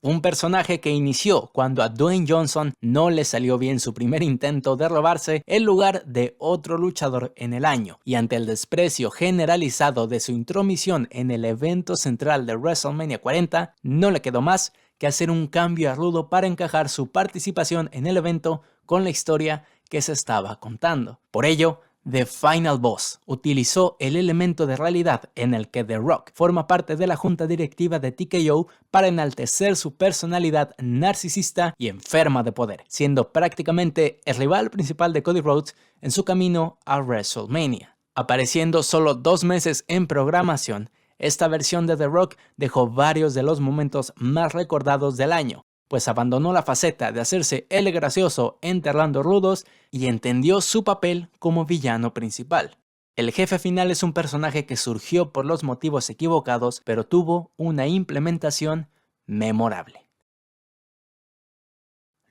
Un personaje que inició cuando a Dwayne Johnson no le salió bien su primer intento de robarse el lugar de otro luchador en el año, y ante el desprecio generalizado de su intromisión en el evento central de WrestleMania 40, no le quedó más que hacer un cambio a rudo para encajar su participación en el evento con la historia que se estaba contando. Por ello, The Final Boss utilizó el elemento de realidad en el que The Rock forma parte de la junta directiva de TKO para enaltecer su personalidad narcisista y enferma de poder, siendo prácticamente el rival principal de Cody Rhodes en su camino a WrestleMania. Apareciendo solo 2 meses en programación, esta versión de The Rock dejó varios de los momentos más recordados del año, pues abandonó la faceta de hacerse el gracioso enterrando rudos y entendió su papel como villano principal. El jefe final es un personaje que surgió por los motivos equivocados, pero tuvo una implementación memorable.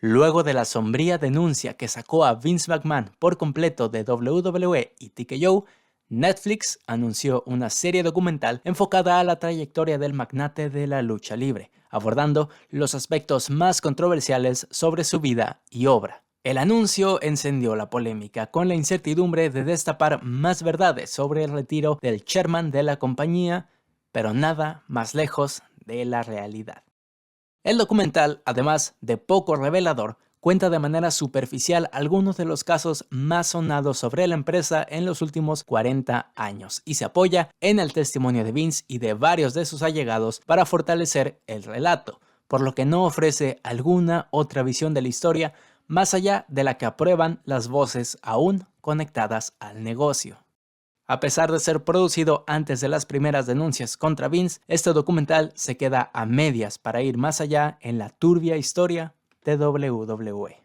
Luego de la sombría denuncia que sacó a Vince McMahon por completo de WWE y TKO, Netflix anunció una serie documental enfocada a la trayectoria del magnate de la lucha libre, abordando los aspectos más controversiales sobre su vida y obra. El anuncio encendió la polémica con la incertidumbre de destapar más verdades sobre el retiro del chairman de la compañía, pero nada más lejos de la realidad. El documental, además de poco revelador, cuenta de manera superficial algunos de los casos más sonados sobre la empresa en los últimos 40 años y se apoya en el testimonio de Vince y de varios de sus allegados para fortalecer el relato, por lo que no ofrece alguna otra visión de la historia más allá de la que aprueban las voces aún conectadas al negocio. A pesar de ser producido antes de las primeras denuncias contra Vince, este documental se queda a medias para ir más allá en la turbia historia de WWE.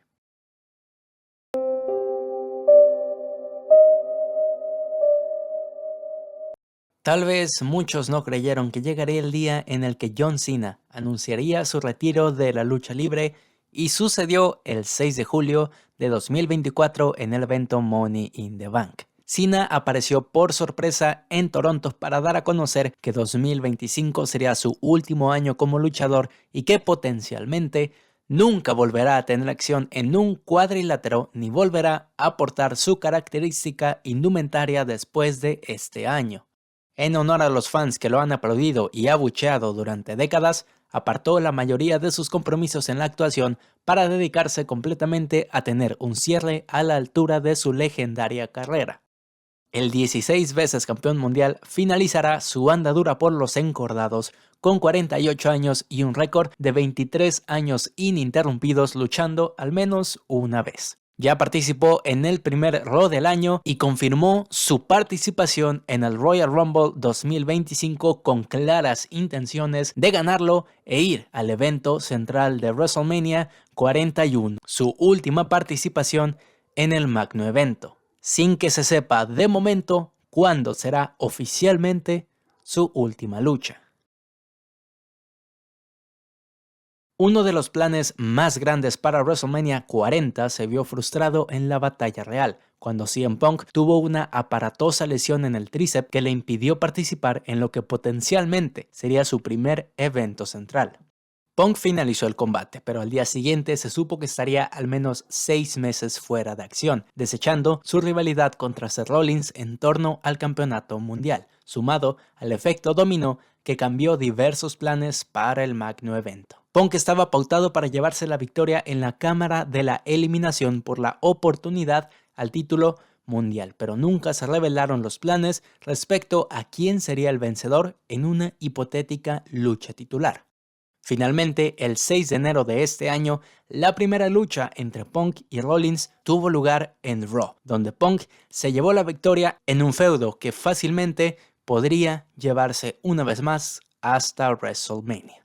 Tal vez muchos no creyeron que llegaría el día en el que John Cena anunciaría su retiro de la lucha libre y sucedió el 6 de julio de 2024 en el evento Money in the Bank. Cena apareció por sorpresa en Toronto para dar a conocer que 2025 sería su último año como luchador y que potencialmente nunca volverá a tener acción en un cuadrilátero ni volverá a portar su característica indumentaria después de este año. En honor a los fans que lo han aplaudido y abucheado durante décadas, apartó la mayoría de sus compromisos en la actuación para dedicarse completamente a tener un cierre a la altura de su legendaria carrera. El 16 veces campeón mundial finalizará su andadura por los encordados con 48 años y un récord de 23 años ininterrumpidos luchando al menos una vez. Ya participó en el primer Raw del año y confirmó su participación en el Royal Rumble 2025 con claras intenciones de ganarlo e ir al evento central de WrestleMania 41, su última participación en el magno evento, sin que se sepa de momento cuándo será oficialmente su última lucha. Uno de los planes más grandes para WrestleMania 40 se vio frustrado en la batalla real, cuando CM Punk tuvo una aparatosa lesión en el tríceps que le impidió participar en lo que potencialmente sería su primer evento central. Punk finalizó el combate, pero al día siguiente se supo que estaría al menos 6 meses fuera de acción, desechando su rivalidad contra Seth Rollins en torno al campeonato mundial, sumado al efecto dominó que cambió diversos planes para el magno evento. Punk estaba pautado para llevarse la victoria en la cámara de la eliminación por la oportunidad al título mundial, pero nunca se revelaron los planes respecto a quién sería el vencedor en una hipotética lucha titular. Finalmente, el 6 de enero de este año, la primera lucha entre Punk y Rollins tuvo lugar en Raw, donde Punk se llevó la victoria en un feudo que fácilmente podría llevarse una vez más hasta WrestleMania.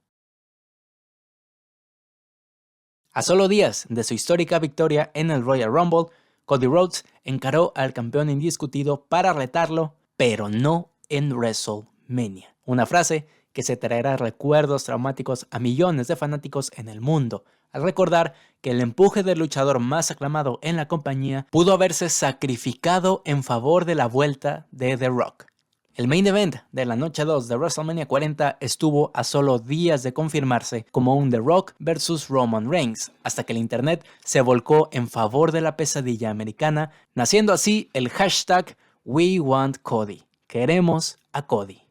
A solo días de su histórica victoria en el Royal Rumble, Cody Rhodes encaró al campeón indiscutido para retarlo, pero no en WrestleMania. Una frase que se traerá recuerdos traumáticos a millones de fanáticos en el mundo, al recordar que el empuje del luchador más aclamado en la compañía pudo haberse sacrificado en favor de la vuelta de The Rock. El main event de la noche 2 de WrestleMania 40 estuvo a solo días de confirmarse como un The Rock vs Roman Reigns, hasta que el internet se volcó en favor de la pesadilla americana, naciendo así el hashtag WeWantCody, queremos a Cody.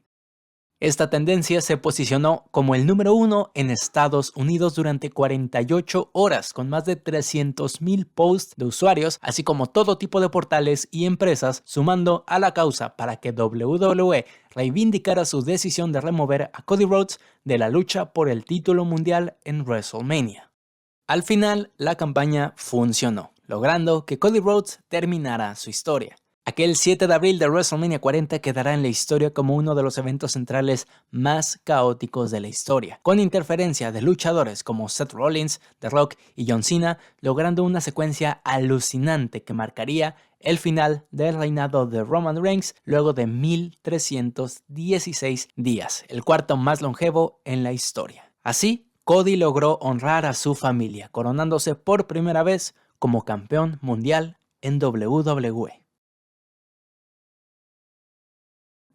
Esta tendencia se posicionó como el número 1 en Estados Unidos durante 48 horas, con más de 300,000 posts de usuarios, así como todo tipo de portales y empresas sumando a la causa para que WWE reivindicara su decisión de remover a Cody Rhodes de la lucha por el título mundial en WrestleMania. Al final, la campaña funcionó, logrando que Cody Rhodes terminara su historia. Aquel 7 de abril de WrestleMania 40 quedará en la historia como uno de los eventos centrales más caóticos de la historia, con interferencia de luchadores como Seth Rollins, The Rock y John Cena, logrando una secuencia alucinante que marcaría el final del reinado de Roman Reigns luego de 1316 días, el cuarto más longevo en la historia. Así, Cody logró honrar a su familia, coronándose por primera vez como campeón mundial en WWE.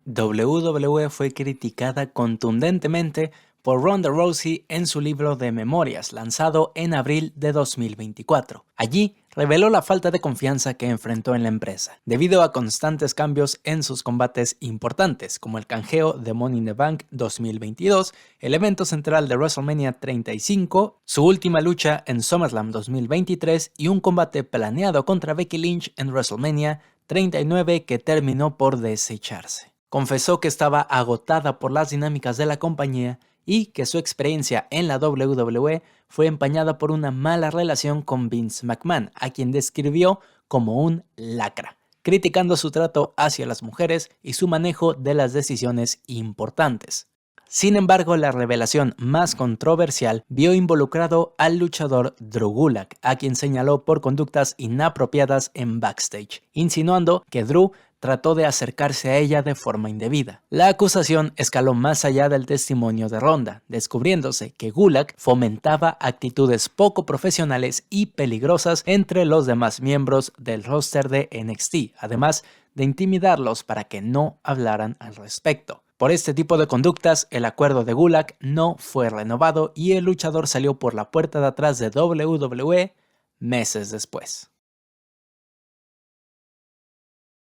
WWE fue criticada contundentemente por Ronda Rousey en su libro de memorias lanzado en abril de 2024. Allí reveló la falta de confianza que enfrentó en la empresa, debido a constantes cambios en sus combates importantes, como el canjeo de Money in the Bank 2022, el evento central de WrestleMania 35, su última lucha en SummerSlam 2023 y un combate planeado contra Becky Lynch en WrestleMania 39 que terminó por desecharse. Confesó que estaba agotada por las dinámicas de la compañía y que su experiencia en la WWE fue empañada por una mala relación con Vince McMahon, a quien describió como un lacra, criticando su trato hacia las mujeres y su manejo de las decisiones importantes. Sin embargo, la revelación más controversial vio involucrado al luchador Drew Gulak, a quien señaló por conductas inapropiadas en backstage, insinuando que Drew trató de acercarse a ella de forma indebida. La acusación escaló más allá del testimonio de Ronda, descubriéndose que Gulak fomentaba actitudes poco profesionales y peligrosas entre los demás miembros del roster de NXT, además de intimidarlos para que no hablaran al respecto. Por este tipo de conductas, el acuerdo de Gulak no fue renovado y el luchador salió por la puerta de atrás de WWE meses después.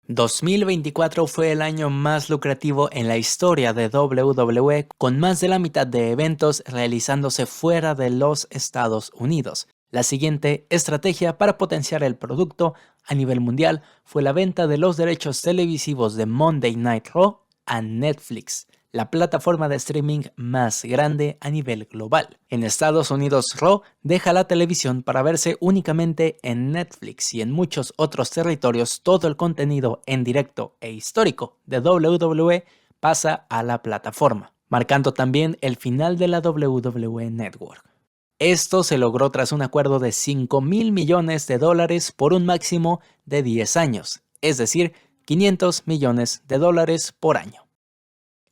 2024 fue el año más lucrativo en la historia de WWE, con más de la mitad de eventos realizándose fuera de los Estados Unidos. La siguiente estrategia para potenciar el producto a nivel mundial fue la venta de los derechos televisivos de Monday Night Raw a Netflix, la plataforma de streaming más grande a nivel global. En Estados Unidos, Raw deja la televisión para verse únicamente en Netflix, y en muchos otros territorios todo el contenido en directo e histórico de WWE pasa a la plataforma, marcando también el final de la WWE Network. Esto se logró tras un acuerdo de $5,000 millones por un máximo de 10 años, es decir, $500 millones por año.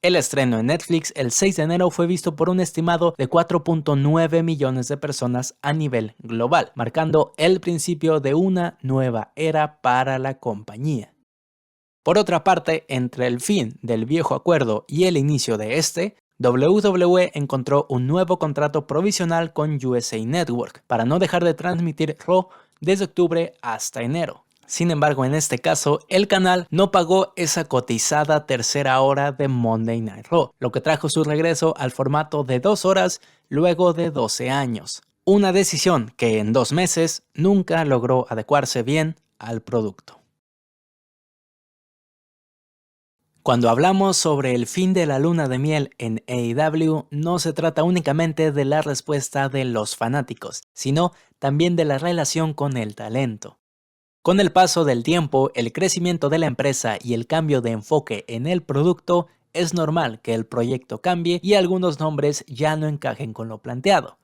El estreno en Netflix el 6 de enero fue visto por un estimado de 4.9 millones de personas a nivel global, marcando el principio de una nueva era para la compañía. Por otra parte, entre el fin del viejo acuerdo y el inicio de este, WWE encontró un nuevo contrato provisional con USA Network para no dejar de transmitir Raw desde octubre hasta enero. Sin embargo, en este caso, el canal no pagó esa cotizada tercera hora de Monday Night Raw, lo que trajo su regreso al formato de 2 horas luego de 12 años. Una decisión que en 2 meses nunca logró adecuarse bien al producto. Cuando hablamos sobre el fin de la luna de miel en AEW, no se trata únicamente de la respuesta de los fanáticos, sino también de la relación con el talento. Con el paso del tiempo, el crecimiento de la empresa y el cambio de enfoque en el producto, es normal que el proyecto cambie y algunos nombres ya no encajen con lo planteado.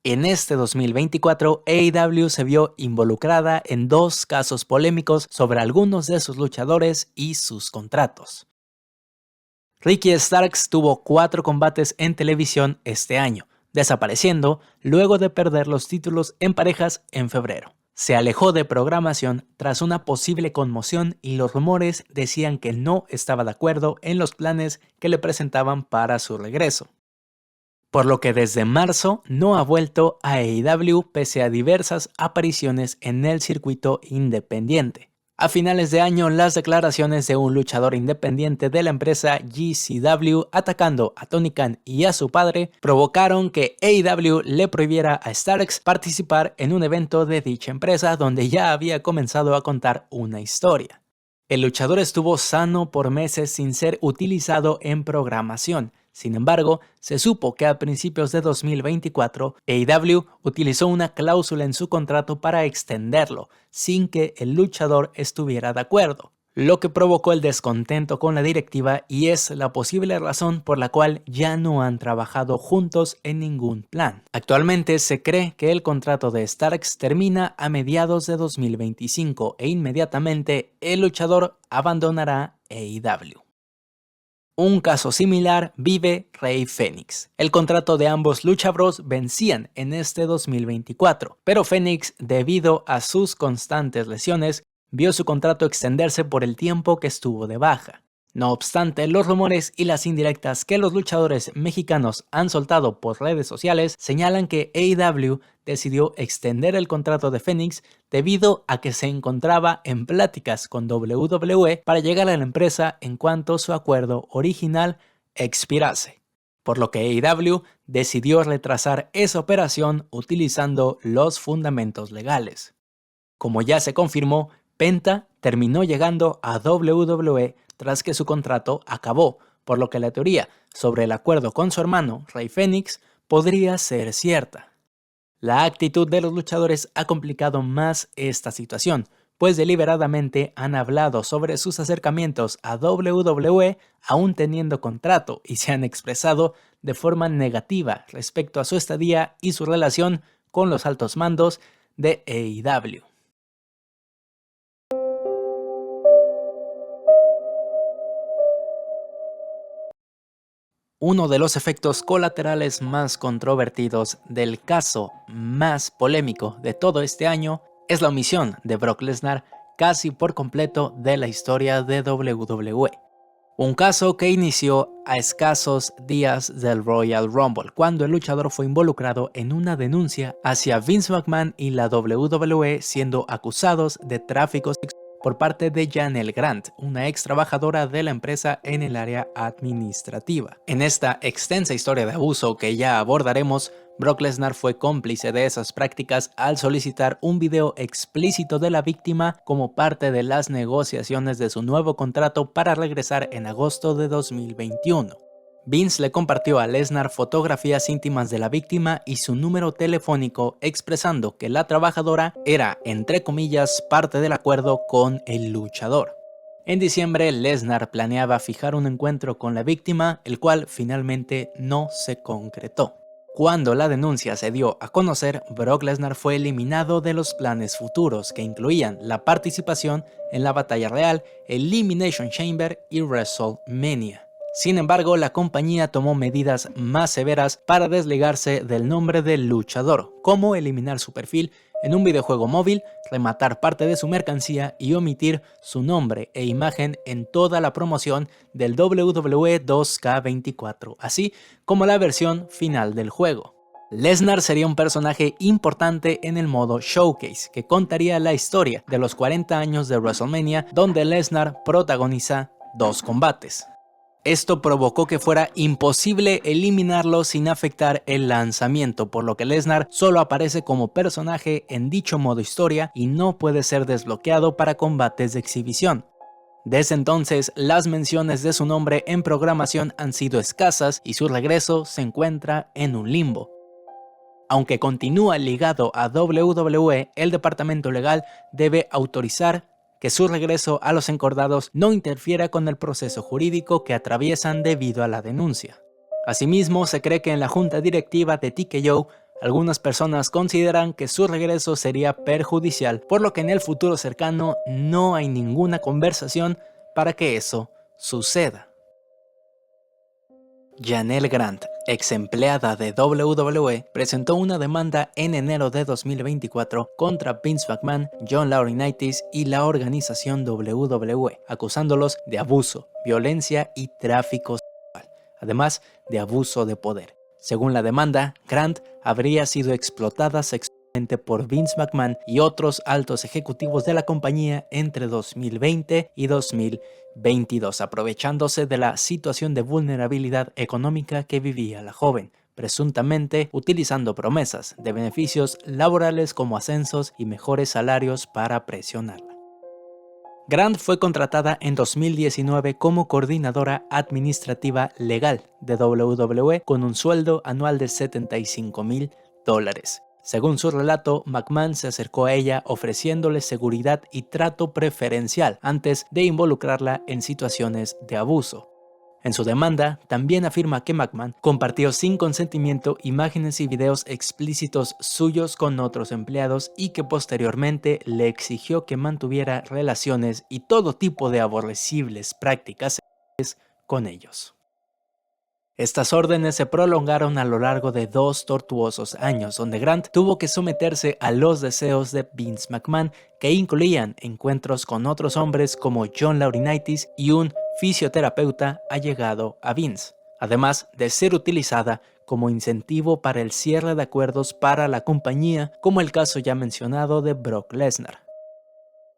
En este 2024, AEW se vio involucrada en 2 casos polémicos sobre algunos de sus luchadores y sus contratos. Ricky Starks tuvo 4 combates en televisión este año, desapareciendo luego de perder los títulos en parejas en febrero. Se alejó de programación tras una posible conmoción y los rumores decían que no estaba de acuerdo en los planes que le presentaban para su regreso. Por lo que desde marzo no ha vuelto a AEW pese a diversas apariciones en el circuito independiente. A finales de año, las declaraciones de un luchador independiente de la empresa GCW atacando a Tony Khan y a su padre provocaron que AEW le prohibiera a Starks participar en un evento de dicha empresa donde ya había comenzado a contar una historia. El luchador estuvo sano por meses sin ser utilizado en programación. Sin embargo, se supo que a principios de 2024, AEW utilizó una cláusula en su contrato para extenderlo, sin que el luchador estuviera de acuerdo, lo que provocó el descontento con la directiva y es la posible razón por la cual ya no han trabajado juntos en ningún plan. Actualmente se cree que el contrato de Starks termina a mediados de 2025 e inmediatamente el luchador abandonará AEW. Un caso similar vive Rey Fénix. El contrato de ambos luchabros vencían en este 2024, pero Fénix, debido a sus constantes lesiones, vio su contrato extenderse por el tiempo que estuvo de baja. No obstante, los rumores y las indirectas que los luchadores mexicanos han soltado por redes sociales señalan que AEW decidió extender el contrato de Fénix debido a que se encontraba en pláticas con WWE para llegar a la empresa en cuanto su acuerdo original expirase, por lo que AEW decidió retrasar esa operación utilizando los fundamentos legales. Como ya se confirmó, Penta terminó llegando a WWE tras que su contrato acabó, por lo que la teoría sobre el acuerdo con su hermano, Rey Fénix, podría ser cierta. La actitud de los luchadores ha complicado más esta situación, pues deliberadamente han hablado sobre sus acercamientos a WWE aún teniendo contrato y se han expresado de forma negativa respecto a su estadía y su relación con los altos mandos de AEW. Uno de los efectos colaterales más controvertidos del caso más polémico de todo este año es la omisión de Brock Lesnar casi por completo de la historia de WWE. Un caso que inició a escasos días del Royal Rumble, cuando el luchador fue involucrado en una denuncia hacia Vince McMahon y la WWE siendo acusados de tráfico sexual por parte de Janelle Grant, una ex trabajadora de la empresa en el área administrativa. En esta extensa historia de abuso que ya abordaremos, Brock Lesnar fue cómplice de esas prácticas al solicitar un video explícito de la víctima como parte de las negociaciones de su nuevo contrato para regresar en agosto de 2021. Vince le compartió a Lesnar fotografías íntimas de la víctima y su número telefónico expresando que la trabajadora era, entre comillas, parte del acuerdo con el luchador. En diciembre, Lesnar planeaba fijar un encuentro con la víctima, el cual finalmente no se concretó. Cuando la denuncia se dio a conocer, Brock Lesnar fue eliminado de los planes futuros que incluían la participación en la Batalla Real, Elimination Chamber y WrestleMania. Sin embargo, la compañía tomó medidas más severas para desligarse del nombre del luchador, como eliminar su perfil en un videojuego móvil, rematar parte de su mercancía y omitir su nombre e imagen en toda la promoción del WWE 2K24, así como la versión final del juego. Lesnar sería un personaje importante en el modo Showcase, que contaría la historia de los 40 años de WrestleMania, donde Lesnar protagoniza 2 combates. Esto provocó que fuera imposible eliminarlo sin afectar el lanzamiento, por lo que Lesnar solo aparece como personaje en dicho modo historia y no puede ser desbloqueado para combates de exhibición. Desde entonces, las menciones de su nombre en programación han sido escasas y su regreso se encuentra en un limbo. Aunque continúa ligado a WWE, el departamento legal debe autorizar que su regreso a los encordados no interfiera con el proceso jurídico que atraviesan debido a la denuncia. Asimismo, se cree que en la junta directiva de TKO, algunas personas consideran que su regreso sería perjudicial, por lo que en el futuro cercano no hay ninguna conversación para que eso suceda. Janelle Grant, ex empleada de WWE, presentó una demanda en enero de 2024 contra Vince McMahon, John Laurinaitis y la organización WWE, acusándolos de abuso, violencia y tráfico sexual, además de abuso de poder. Según la demanda, Grant habría sido explotada sexualmente directamente por Vince McMahon y otros altos ejecutivos de la compañía entre 2020 y 2022, aprovechándose de la situación de vulnerabilidad económica que vivía la joven, presuntamente utilizando promesas de beneficios laborales como ascensos y mejores salarios para presionarla. Grant fue contratada en 2019 como coordinadora administrativa legal de WWE con un sueldo anual de $75,000. Según su relato, McMahon se acercó a ella ofreciéndole seguridad y trato preferencial antes de involucrarla en situaciones de abuso. En su demanda, también afirma que McMahon compartió sin consentimiento imágenes y videos explícitos suyos con otros empleados y que posteriormente le exigió que mantuviera relaciones y todo tipo de aborrecibles prácticas sexuales con ellos. Estas órdenes se prolongaron a lo largo de 2 tortuosos años, donde Grant tuvo que someterse a los deseos de Vince McMahon, que incluían encuentros con otros hombres como John Laurinaitis y un fisioterapeuta allegado a Vince, además de ser utilizada como incentivo para el cierre de acuerdos para la compañía, como el caso ya mencionado de Brock Lesnar.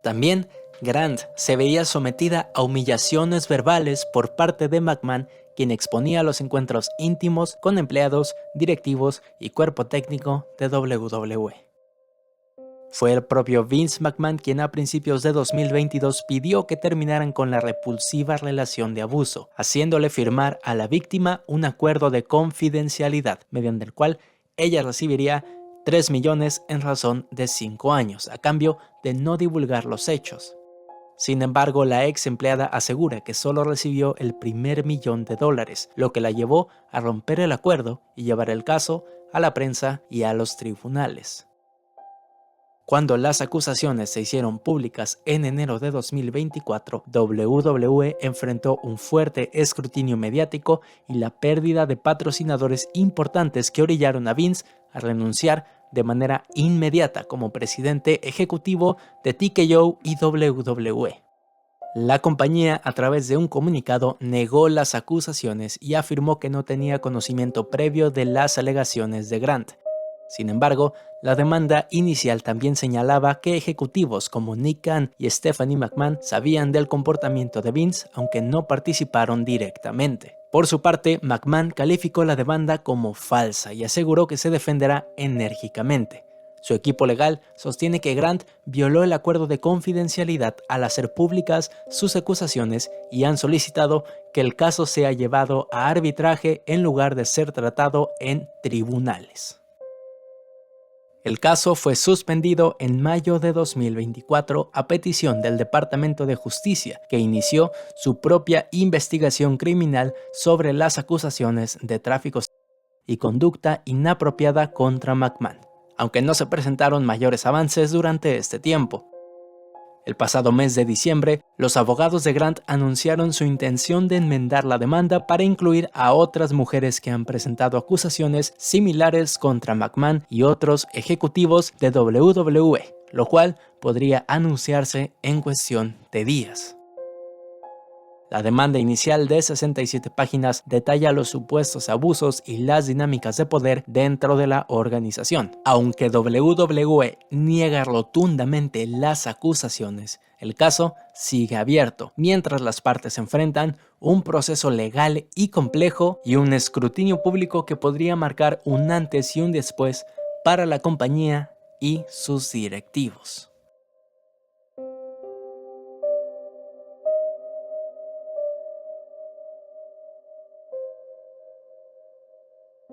También, Grant se veía sometida a humillaciones verbales por parte de McMahon, quien exponía los encuentros íntimos con empleados, directivos y cuerpo técnico de WWE. Fue el propio Vince McMahon quien a principios de 2022 pidió que terminaran con la repulsiva relación de abuso, haciéndole firmar a la víctima un acuerdo de confidencialidad, mediante el cual ella recibiría $3 millones en razón de 5 años, a cambio de no divulgar los hechos. Sin embargo, la ex empleada asegura que solo recibió el primer $1,000,000, lo que la llevó a romper el acuerdo y llevar el caso a la prensa y a los tribunales. Cuando las acusaciones se hicieron públicas en enero de 2024, WWE enfrentó un fuerte escrutinio mediático y la pérdida de patrocinadores importantes que orillaron a Vince a renunciar de manera inmediata como presidente ejecutivo de TKO y WWE. La compañía, a través de un comunicado, negó las acusaciones y afirmó que no tenía conocimiento previo de las alegaciones de Grant. Sin embargo, la demanda inicial también señalaba que ejecutivos como Nick Khan y Stephanie McMahon sabían del comportamiento de Vince, aunque no participaron directamente. Por su parte, McMahon calificó la demanda como falsa y aseguró que se defenderá enérgicamente. Su equipo legal sostiene que Grant violó el acuerdo de confidencialidad al hacer públicas sus acusaciones y han solicitado que el caso sea llevado a arbitraje en lugar de ser tratado en tribunales. El caso fue suspendido en mayo de 2024 a petición del Departamento de Justicia, que inició su propia investigación criminal sobre las acusaciones de tráfico y conducta inapropiada contra McMahon, aunque no se presentaron mayores avances durante este tiempo. El pasado mes de diciembre, los abogados de Grant anunciaron su intención de enmendar la demanda para incluir a otras mujeres que han presentado acusaciones similares contra McMahon y otros ejecutivos de WWE, lo cual podría anunciarse en cuestión de días. La demanda inicial de 67 páginas detalla los supuestos abusos y las dinámicas de poder dentro de la organización. Aunque WWE niega rotundamente las acusaciones, el caso sigue abierto, mientras las partes enfrentan un proceso legal y complejo y un escrutinio público que podría marcar un antes y un después para la compañía y sus directivos.